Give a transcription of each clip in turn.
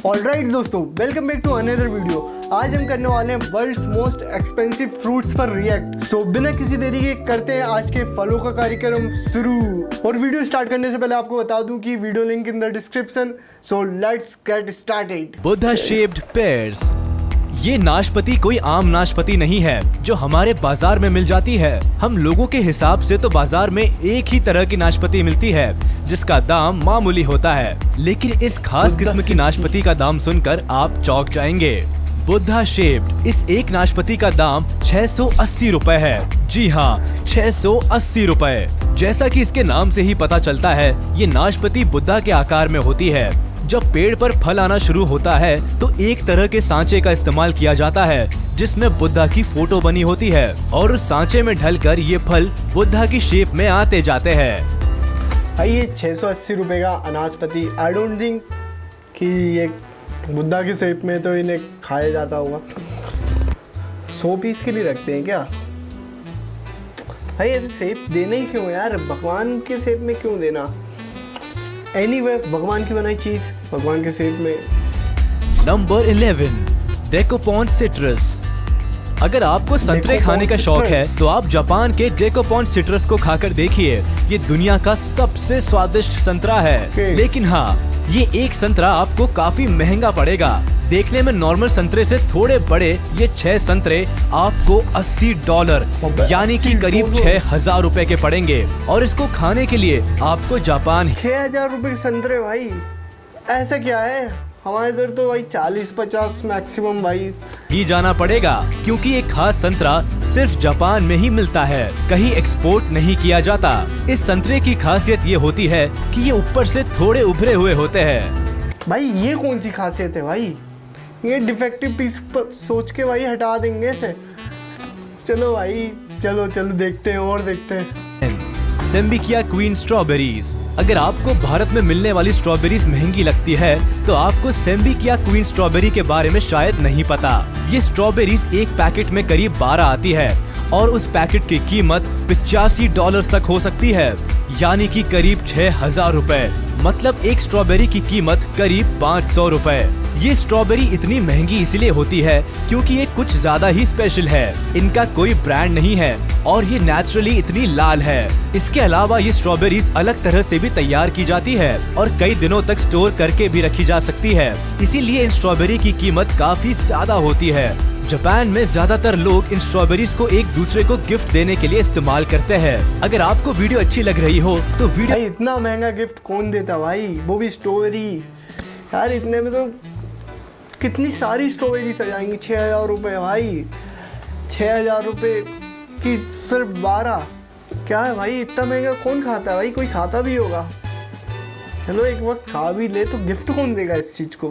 Alright दोस्तों, welcome back to another video. आज हम करने वाले हैं वर्ल्ड्स मोस्ट एक्सपेंसिव फ्रूट्स पर रिएक्ट। सो बिना किसी देरी के करते हैं आज के फलों का कार्यक्रम शुरू। और वीडियो स्टार्ट करने से पहले आपको बता दूं कि video link in the description. So let's get started. Buddha shaped pairs. ये नाशपाती कोई आम नाशपाती नहीं है जो हमारे बाजार में मिल जाती है। हम लोगों के हिसाब से तो बाजार में एक ही तरह की नाशपाती मिलती है जिसका दाम मामूली होता है, लेकिन इस खास किस्म की नाशपाती का दाम सुनकर आप चौंक जाएंगे। बुद्धा शेप्ड इस एक नाशपाती का दाम 680 रुपए है। जी हाँ, 680 रुपए। जैसा कि इसके नाम से ही पता चलता है, ये नाशपाती बुद्धा के आकार में होती है। जब पेड़ पर फल आना शुरू होता है तो एक तरह के सांचे का इस्तेमाल किया जाता है जिसमें बुद्धा की फोटो बनी होती है और उस सांचे में ढलकर ये फल बुद्धा की शेप में आते जाते हैं। भाई ये 680 रुपए का अनाशपाती, आई डोंट थिंक कि ये बुद्धा की शेप में तो इन्हें खाया जाता होगा। 100 पीस के लिए रखते हैं क्या भाई? ऐसे शेप देना ही क्यों यार? भगवान के शेप में क्यों देना? एनीवे, भगवान की बनाई चीज भगवान के शेप में। Number 11, dekopon citrus. अगर आपको संतरे खाने का शौक है तो आप जापान के डेकोपॉन सिट्रस को खाकर देखिए। ये दुनिया का सबसे स्वादिष्ट संतरा है। लेकिन हाँ, ये एक संतरा आपको काफी महंगा पड़ेगा। देखने में नॉर्मल संतरे से थोड़े बड़े ये 6 संतरे आपको $80 यानी कि करीब 6000 रुपए के पड़ेंगे। और इसको खाने के लिए आपको जापान 6000 रुपए के संतरे भाई, ऐसा क्या है? हमारे इधर तो भाई 40-50 मैक्सिमम भाई ही जाना पड़ेगा, क्योंकि ये खास संतरा सिर्फ जापान में ही मिलता है, कहीं एक्सपोर्ट नहीं किया जाता। इस संतरे की खासियत ये होती है कि ये ऊपर से थोड़े उभरे हुए होते हैं। भाई ये कौन सी खासियत है भाई? ये डिफेक्टिव पीस पर सोच के भाई हटा देंगे इसे। चलो भाई, चलो देखते हैं और देखते हैं। सेम्बिकिया क्वीन स्ट्रॉबेरीज। अगर आपको भारत में मिलने वाली स्ट्रॉबेरीज महंगी लगती है तो आपको सेम्बिकिया क्वीन स्ट्रॉबेरी के बारे में शायद नहीं पता। ये स्ट्रॉबेरीज एक पैकेट में करीब 12 आती है और उस पैकेट की कीमत $85 तक हो सकती है, यानी कि करीब 6000 रुपए। मतलब एक स्ट्रॉबेरी की कीमत करीब 500 रुपए। ये स्ट्रॉबेरी इतनी महंगी इसलिए होती है क्योंकि ये कुछ ज्यादा ही स्पेशल है। इनका कोई ब्रांड नहीं है और ये नेचुरली इतनी लाल है। इसके अलावा ये स्ट्रॉबेरीज अलग तरह से भी तैयार की जाती है और कई दिनों तक स्टोर करके भी रखी जा सकती है, इसीलिए इन स्ट्रॉबेरी की कीमत काफी ज्यादा होती है। जापान में ज्यादातर लोग इन स्ट्रॉबेरीज को एक दूसरे को गिफ्ट देने के लिए इस्तेमाल करते हैं। अगर आपको वीडियो अच्छी लग रही हो तो वीडियो भाई, इतना महंगा गिफ्ट कौन देता भाई, वो भी स्ट्रॉबेरी यार। इतने में तो कितनी सारी स्ट्रॉबेरी सजाएंगी। 6000 रुपए भाई, 6000 रुपए की सिर्फ 12। क्या है भाई, इतना महंगा कौन खाता है भाई? कोई खाता भी होगा। चलो एक वक्त खा भी ले तो गिफ्ट कौन देगा इस चीज को?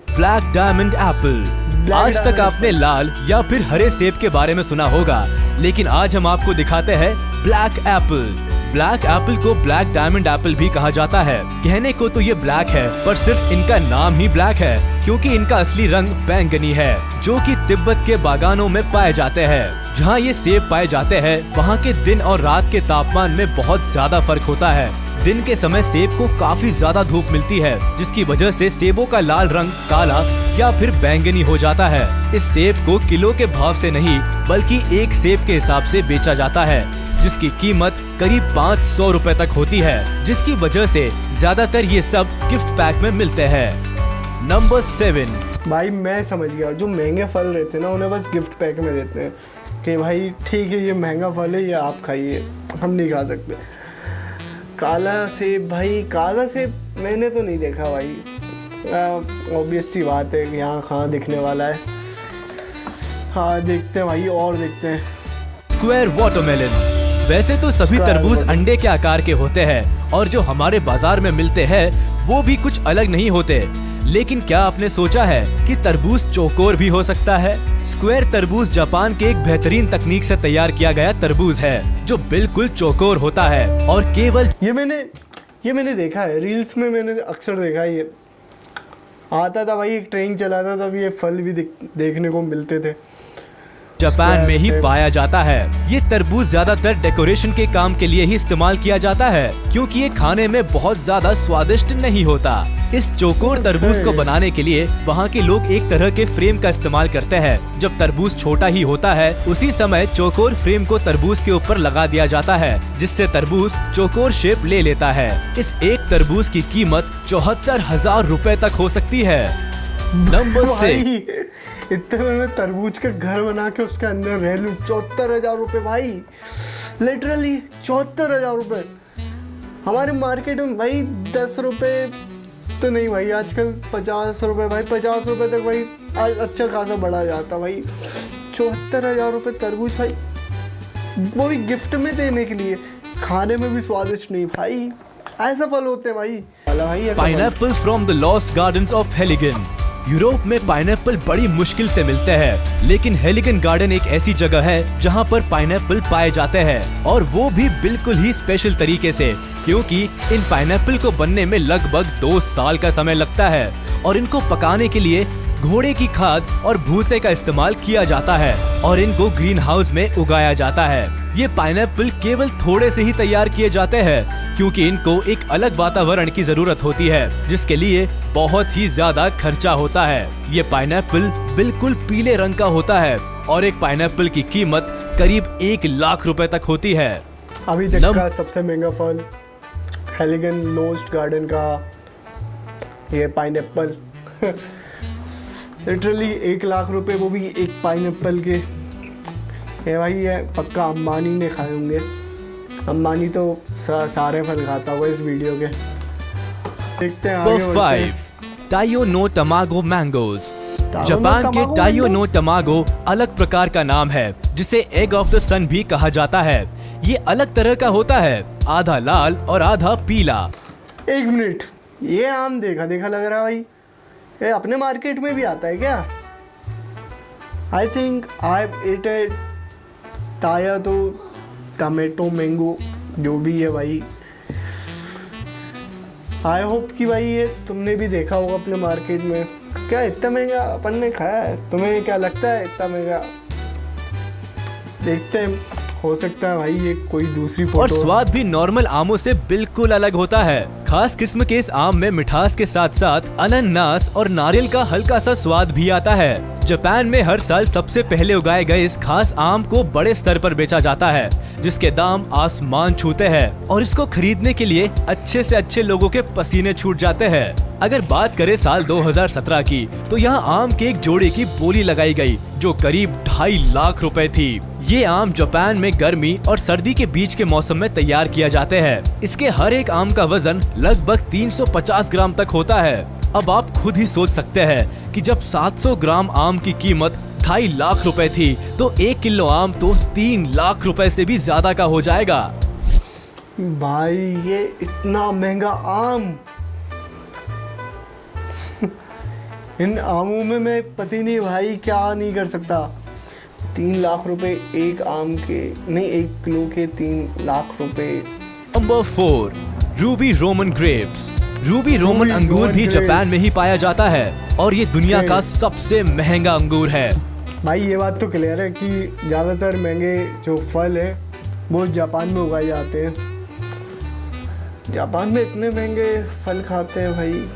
Black diamond Apple. आज तक आपने लाल या फिर हरे सेब के बारे में सुना होगा, लेकिन आज हम आपको दिखाते हैं ब्लैक एप्पल। ब्लैक एप्पल को ब्लैक डायमंड एप्पल भी कहा जाता है। कहने को तो ये ब्लैक है, पर सिर्फ इनका नाम ही ब्लैक है क्योंकि इनका असली रंग बैंगनी है, जो कि तिब्बत के बागानों में पाए जाते हैं। जहाँ ये सेब पाए जाते हैं वहाँ के दिन और रात के तापमान में बहुत ज्यादा फर्क होता है। दिन के समय सेब को काफी ज्यादा धूप मिलती है, जिसकी वजह से सेबों का लाल रंग काला या फिर बैंगनी हो जाता है। इस सेब को किलो के भाव से नहीं बल्कि एक सेब के हिसाब से बेचा जाता है, जिसकी कीमत करीब 500 रुपए तक होती है, जिसकी वजह से ज्यादातर ये सब गिफ्ट पैक में मिलते हैं। नंबर 7। भाई मैं समझ गया, जो महंगे फल रहते हैं ना उन्हें बस गिफ्ट पैक में देते हैं कि भाई ठीक है ये महंगा फल है, ये आप खाइए, हम नहीं खा सकते। काला सेब भाई, काला सेब मैंने तो नहीं देखा भाई। ऑब्वियस सी बात है कि यहाँ कहाँ दिखने वाला है। हाँ देखते हैं भाई, और देखते हैं। Square watermelon. वैसे तो सभी तरबूज अंडे के आकार के होते हैं और जो हमारे बाजार में मिलते हैं वो भी कुछ अलग नहीं होते, लेकिन क्या आपने सोचा है कि तरबूज चौकोर भी हो सकता है? स्क्वायर तरबूज जापान के एक बेहतरीन तकनीक से तैयार किया गया तरबूज है जो बिल्कुल चौकोर होता है और केवल ये मैंने देखा है रील्स में, मैंने अक्सर देखा है। ये आता था भाई, एक ट्रेन चलाता था, ये फल भी देखने को मिलते थे। जापान में ही पाया जाता है। ये तरबूज ज्यादातर डेकोरेशन के काम के लिए ही इस्तेमाल किया जाता है क्योंकि ये खाने में बहुत ज्यादा स्वादिष्ट नहीं होता। इस चौकोर तरबूज को बनाने के लिए वहाँ के लोग एक तरह के फ्रेम का इस्तेमाल करते हैं। जब तरबूज छोटा ही होता है उसी समय चौकोर फ्रेम को तरबूज के ऊपर लगा दिया जाता है, जिससे तरबूज चौकोर शेप ले लेता है। इस एक तरबूज की कीमत 74,000 रुपए तक हो सकती है। नंबर 6। इतने में मैं तरबूज का घर बना के उसके अंदर रह लूं। 74,000 रुपए भाई, लिटरली 74,000 रुपए। हमारे मार्केट में भाई 10 रुपए तो नहीं भाई, आजकल 50 रुपए भाई, 50 रुपए तक भाई अच्छा खासा बढ़ा जाता भाई। 74,000 रुपए तरबूज भाई, वो भी गिफ्ट में देने के लिए, खाने में भी स्वादिष्ट नहीं भाई। ऐसा फल होते हैं भाई। Pineapple from the Lost Gardens of Heligan. Europe में पाइनएप्पल बड़ी मुश्किल से मिलते हैं, लेकिन हेलिगन गार्डन एक ऐसी जगह है जहां पर पाइनएप्पल पाए जाते हैं, और वो भी बिल्कुल ही स्पेशल तरीके से, क्योंकि इन पाइनएप्पल को बनने में लगभग 2 साल का समय लगता है और इनको पकाने के लिए घोड़े की खाद और भूसे का इस्तेमाल किया जाता है और इनको ग्रीन हाउस में उगाया जाता है। ये पाइनएप्पल केवल थोड़े से ही तैयार किए जाते हैं, क्योंकि इनको एक अलग वातावरण की जरूरत होती है, जिसके लिए बहुत ही ज्यादा खर्चा होता है। ये पाइनएप्पल बिल्कुल पीले रंग का होता है और एक पाइनएप्पल की कीमत करीब 1 लाख रुपए तक होती है। अभी तक का सबसे महंगा फल हेलिगन लॉस्ट गार्डन का ये पाइनएप्पल। लिटरली 1 लाख रुपए, वो भी एक पाइनएप्पल के। ये भाई ये पक्का अंबानी ने खाए होंगे। अंबानी तो सारे फल खाता होगा इस वीडियो के। देखते हैं आगे बढ़ते हैं। 5. टाइयो नो टमागो मैंगोज। जापान के टाइयो नो टमागो अलग प्रकार का नाम है, जिसे एग ऑफ द सन भी कहा जाता है। ये अलग तरह का होता है, आधा लाल और आधा पीला। 1 मिनट, ये आम देखा देखा लग रहा है भाई। ये अपने मार्केट में भी आता है क्या? आई थिंक आई एटेड ताया तो टमेटो मैंगो जो भी है भाई। आई होप कि भाई ये तुमने भी देखा होगा अपने मार्केट में। क्या इतना महंगा अपन ने खाया है? तुम्हें क्या लगता है इतना महंगा? देखते हैं, हो सकता है भाई ये कोई दूसरी फोटो। और स्वाद भी नॉर्मल आमों से बिल्कुल अलग होता है। खास किस्म के इस आम में मिठास के साथ साथ अनानास और नारियल का हल्का सा स्वाद भी आता है। जापान में हर साल सबसे पहले उगाए गए इस खास आम को बड़े स्तर पर बेचा जाता है, जिसके दाम आसमान छूते हैं और इसको खरीदने के लिए अच्छे से अच्छे लोगों के पसीने छूट जाते हैं। अगर बात करें साल 2017 की, तो यहाँ आम के एक जोड़े की बोली लगाई गई, जो करीब 2.5 लाख रुपए थी। ये आम जापान में गर्मी और सर्दी के बीच के मौसम में तैयार किया जाते हैं। इसके हर एक आम का वजन लगभग 350 ग्राम तक होता है। अब आप खुद ही सोच सकते हैं कि जब 700 ग्राम आम की कीमत 2.5 लाख रुपए थी, तो 1 किलो आम तो 3 लाख रुपए से भी ज्यादा का हो जाएगा। भाई ये इतना महंगा आम। इन आमों में मैं पति नहीं भाई क्या नहीं कर सकता। 3 लाख रुपए एक आम के, नहीं 1 किलो के 3 लाख रुपए। Number 4. Ruby Roman grapes. Ruby Roman अंगूर भी जापान में ही पाया जाता है और ये दुनिया का सबसे महंगा अंगूर है। भाई ये बात तो क्लियर है कि ज़्यादातर महंगे जो फल है वो जापान में उगाए जाते हैं। जापान में इतने महंगे फल खाते हैं भाई,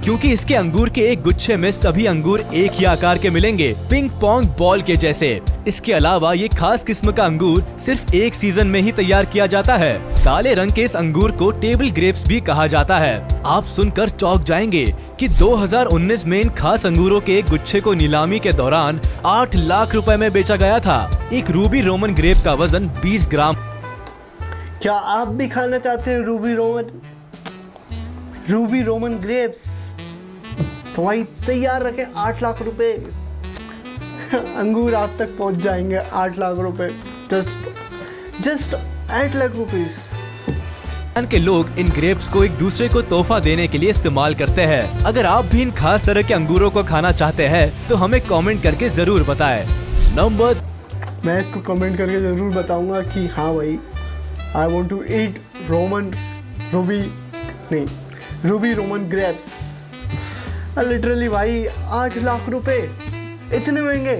क्योंकि इसके अंगूर के एक गुच्छे में सभी अंगूर एक ही आकार के मिलेंगे, पिंग पोंग बॉल के जैसे। इसके अलावा ये खास किस्म का अंगूर सिर्फ एक सीजन में ही तैयार किया जाता है। काले रंग के इस अंगूर को टेबल ग्रेप्स भी कहा जाता है। आप सुनकर चौंक जाएंगे कि 2019 में इन खास अंगूरों के एक गुच्छे को नीलामी के दौरान 8 लाख रुपए में बेचा गया था। एक रूबी रोमन ग्रेप का वजन 20 ग्राम। क्या आप भी खाना चाहते हैं रूबी रोमन ग्रेप्स? तो भाई तैयार रखें, 8 लाख रुपए अंगूर आप तक पहुंच जाएंगे। 8 लाख रुपए, जस्ट 8 लाख रुपीस। जापान के लोग इन ग्रेप्स को एक दूसरे को तोहफा देने के लिए इस्तेमाल करते हैं। अगर आप भी इन खास तरह के अंगूरों को खाना चाहते हैं तो हमें कमेंट करके जरूर बताएं। नंबर, मैं इसको कमेंट करके जरूर बताऊंगा कि हाँ भाई I want to eat Ruby Roman grapes. Literally भाई 8 लाख रुपए, इतने महंगे।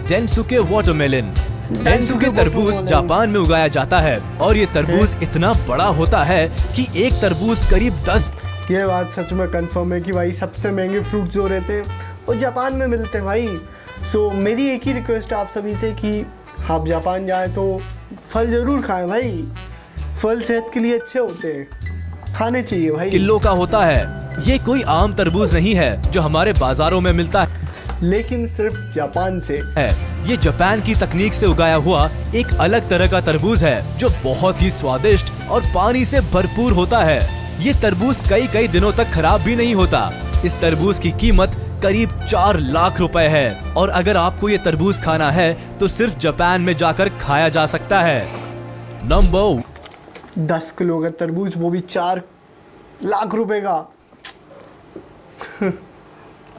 Densuke watermelon. डेंसुके तरबूज जापान में उगाया जाता है और ये तरबूज इतना बड़ा होता है कि एक तरबूज करीब 10। ये बात सच में कंफर्म है कि भाई सबसे महंगे फ्रूट जो रहते हैं वो जापान में मिलते हैं भाई। सो मेरी एक ही रिक्वेस्ट है आप सभी से कि आप जापान जाएं तो फल ज़रूर खाएं भाई, फल सेहत के लिए अच्छे होते हैं, खाने चाहिए भाई। किलो का होता है, ये कोई आम तरबूज नहीं है जो हमारे बाजारों में मिलता है, लेकिन सिर्फ जापान से है। ये जापान की तकनीक से उगाया हुआ एक अलग तरह का तरबूज है जो बहुत ही स्वादिष्ट और पानी से भरपूर होता है। ये तरबूज कई दिनों तक खराब भी नहीं होता। इस तरबूज की कीमत करीब 4 लाख रुपए है और अगर आपको ये तरबूज खाना है तो सिर्फ जापान में जाकर खाया जा सकता है। नंबर 10 किलो का तरबूज, वो भी 4 लाख रुपए का।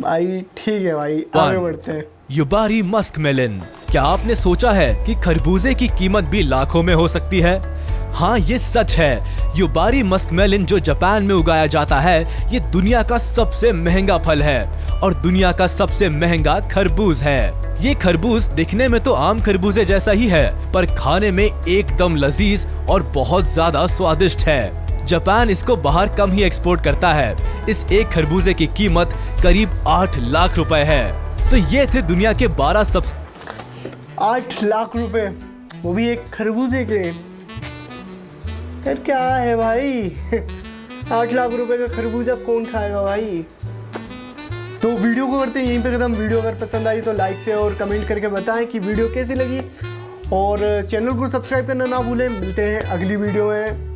भाई ठीक है भाई, आगे बढ़ते हैं। Yubari muskmelon. क्या आपने सोचा है कि खरबूजे की कीमत भी लाखों में हो सकती है? हाँ, ये सच है। युबारी मस्कमेलन जो जापान में उगाया जाता है, ये दुनिया का सबसे महंगा फल है और दुनिया का सबसे महंगा खरबूज है। ये खरबूज दिखने में तो आम खरबूजे जैसा ही है, पर खाने में एकदम लजीज और बहुत ज्यादा स्वादिष्ट है। जापान इसको बाहर कम ही एक्सपोर्ट करता है। इस एक खरबूजे की कीमत करीब 8 लाख रुपए है। तो ये थे दुनिया के 12 सबसे 8 लाख रुपए, वो भी एक खरबूजे के। यार क्या है भाई 8 लाख रुपए का खरबूजा कौन खाएगा भाई। तो वीडियो को करते हैं यहीं पे खत्म। वीडियो अगर पसंद आई तो लाइक से और कमेंट करके बताएं कि वीडियो कैसी लगी और चैनल को सब्सक्राइब करना ना भूलें। मिलते हैं अगली वीडियो में।